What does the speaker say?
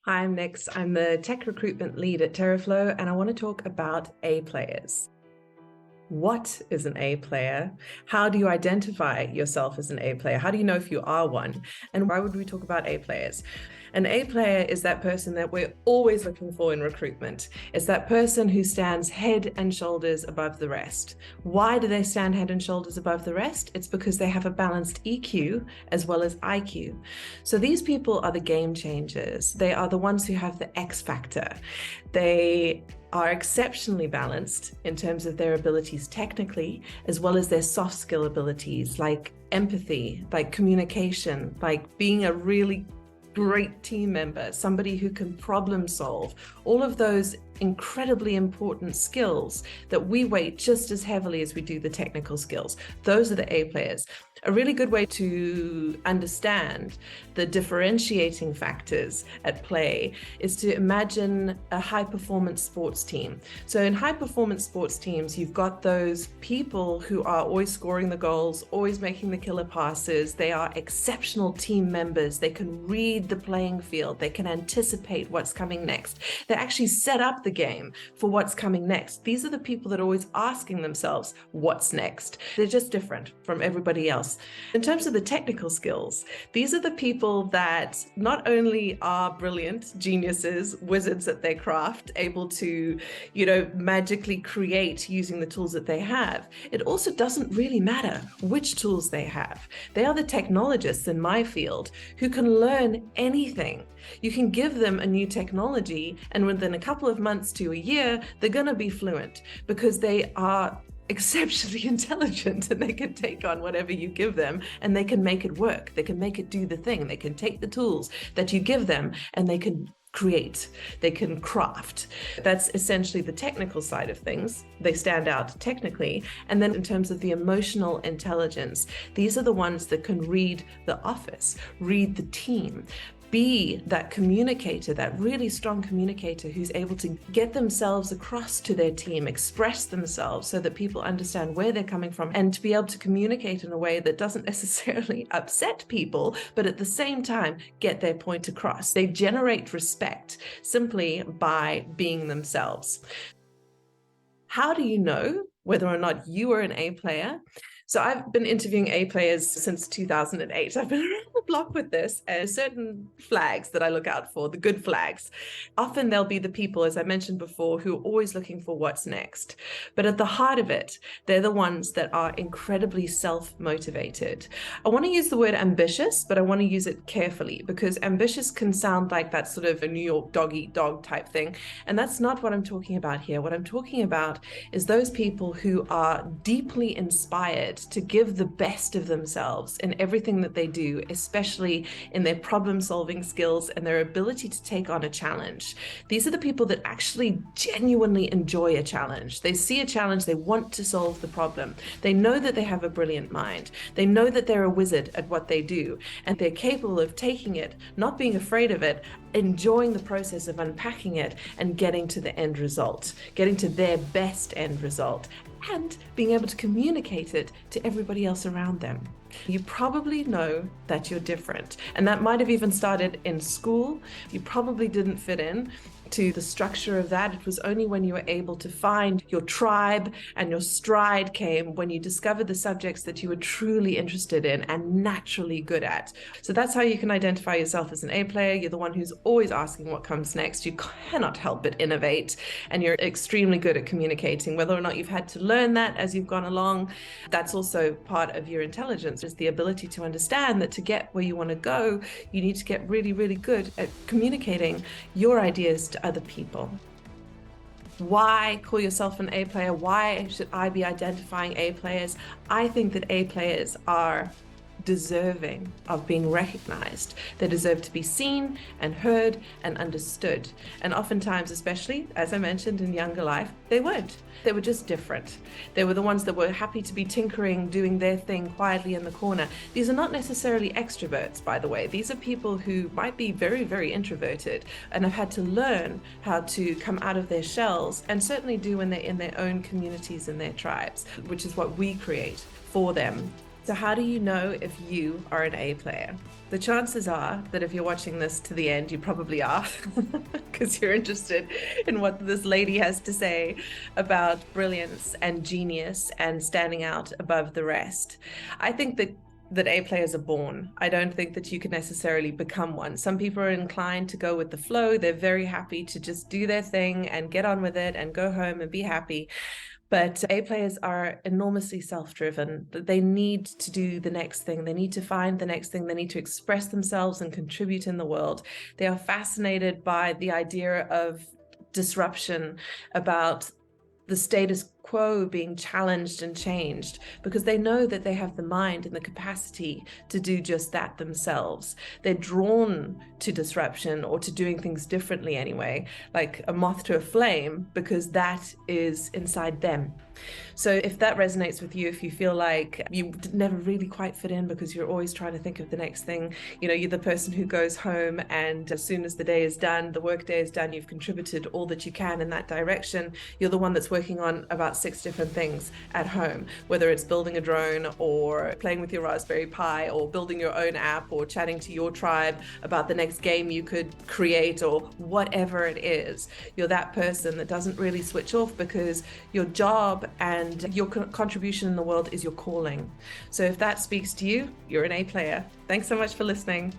Hi, I'm Nix. I'm the tech recruitment lead at TerraFlow, and I want to talk about A players. What is an A player? How do you identify yourself as an A player? How do you know if you are one? And why would we talk about A players? An A player is that person that we're always looking for in recruitment. It's that person who stands head and shoulders above the rest. Why do they stand head and shoulders above the rest? It's because they have a balanced EQ as well as IQ. So these people are the game changers. They are the ones who have the X factor. They are exceptionally balanced in terms of their abilities technically, as well as their soft skill abilities like empathy, like communication, like being a really great team member, somebody who can problem solve, all of those incredibly important skills that we weight just as heavily as we do the technical skills. Those are the A players. A really good way to understand the differentiating factors at play is to imagine a high performance sports team. So in high performance sports teams, you've got those people who are always scoring the goals, always making the killer passes. They are exceptional team members. They can read the playing field. They can anticipate what's coming next. They actually set up the game for what's coming next. These are the people that are always asking themselves, what's next? They're just different from everybody else. In terms of the technical skills, these are the people that not only are brilliant geniuses, wizards at their craft, able to, magically create using the tools that they have. It also doesn't really matter which tools they have. They are the technologists in my field who can learn anything. You can give them a new technology, and within a couple of months to a year, they're going to be fluent because they are exceptionally intelligent and they can take on whatever you give them and they can make it work. They can make it do the thing. They can take the tools that you give them and they can create, they can craft. That's essentially the technical side of things. They stand out technically. And then in terms of the emotional intelligence, these are the ones that can read the office, read the team, be that communicator, that really strong communicator who's able to get themselves across to their team, express themselves so that people understand where they're coming from, and to be able to communicate in a way that doesn't necessarily upset people, but at the same time, get their point across. They generate respect simply by being themselves. How do you know whether or not you are an A player? So I've been interviewing A players since 2008. I've been around the block with this, and certain flags that I look out for, the good flags. Often they'll be the people, as I mentioned before, who are always looking for what's next. But at the heart of it, they're the ones that are incredibly self-motivated. I want to use the word ambitious, but I want to use it carefully because ambitious can sound like that sort of a New York dog eat dog type thing. And that's not what I'm talking about here. What I'm talking about is those people who are deeply inspired to give the best of themselves in everything that they do, especially in their problem-solving skills and their ability to take on a challenge. These are the people that actually genuinely enjoy a challenge. They see a challenge, they want to solve the problem. They know that they have a brilliant mind. They know that they're a wizard at what they do, and they're capable of taking it, not being afraid of it, enjoying the process of unpacking it and getting to the end result, getting to their best end result, and being able to communicate it to everybody else around them. You probably know that you're different, and that might have even started in school. You probably didn't fit in to the structure of that. It was only when you were able to find your tribe and your stride came when you discovered the subjects that you were truly interested in and naturally good at. So that's how you can identify yourself as an A player. You're the one who's always asking what comes next. You cannot help but innovate, and you're extremely good at communicating. Whether or not you've had to learn that as you've gone along, that's also part of your intelligence, is the ability to understand that to get where you want to go, you need to get really, really good at communicating your ideas to other people. Why call yourself an A player? Why should I be identifying A players? I think that A players are deserving of being recognized. They deserve to be seen and heard and understood. And oftentimes, especially as I mentioned in younger life, they weren't. They were just different. They were the ones that were happy to be tinkering, doing their thing quietly in the corner. These are not necessarily extroverts, by the way. These are people who might be very, very introverted and have had to learn how to come out of their shells, and certainly do when they're in their own communities and their tribes, which is what we create for them. So how do you know if you are an A player? The chances are that if you're watching this to the end, you probably are, because you're interested in what this lady has to say about brilliance and genius and standing out above the rest. I think that A players are born. I don't think that you can necessarily become one. Some people are inclined to go with the flow. They're very happy to just do their thing and get on with it and go home and be happy. But A players are enormously self-driven. They need to do the next thing. They need to find the next thing. They need to express themselves and contribute in the world. They are fascinated by the idea of disruption, about the status quo being challenged and changed, because they know that they have the mind and the capacity to do just that themselves. They're drawn to disruption, or to doing things differently anyway, like a moth to a flame, because that is inside them. So if that resonates with you, if you feel like you never really quite fit in because you're always trying to think of the next thing, you're the person who goes home and as soon as the day is done, the work day is done, you've contributed all that you can in that direction. You're the one that's working on about 6 different things at home, whether it's building a drone or playing with your Raspberry Pi or building your own app or chatting to your tribe about the next game you could create or whatever it is. You're that person that doesn't really switch off because your job and your contribution in the world is your calling. So if that speaks to you, you're an A player. Thanks so much for listening.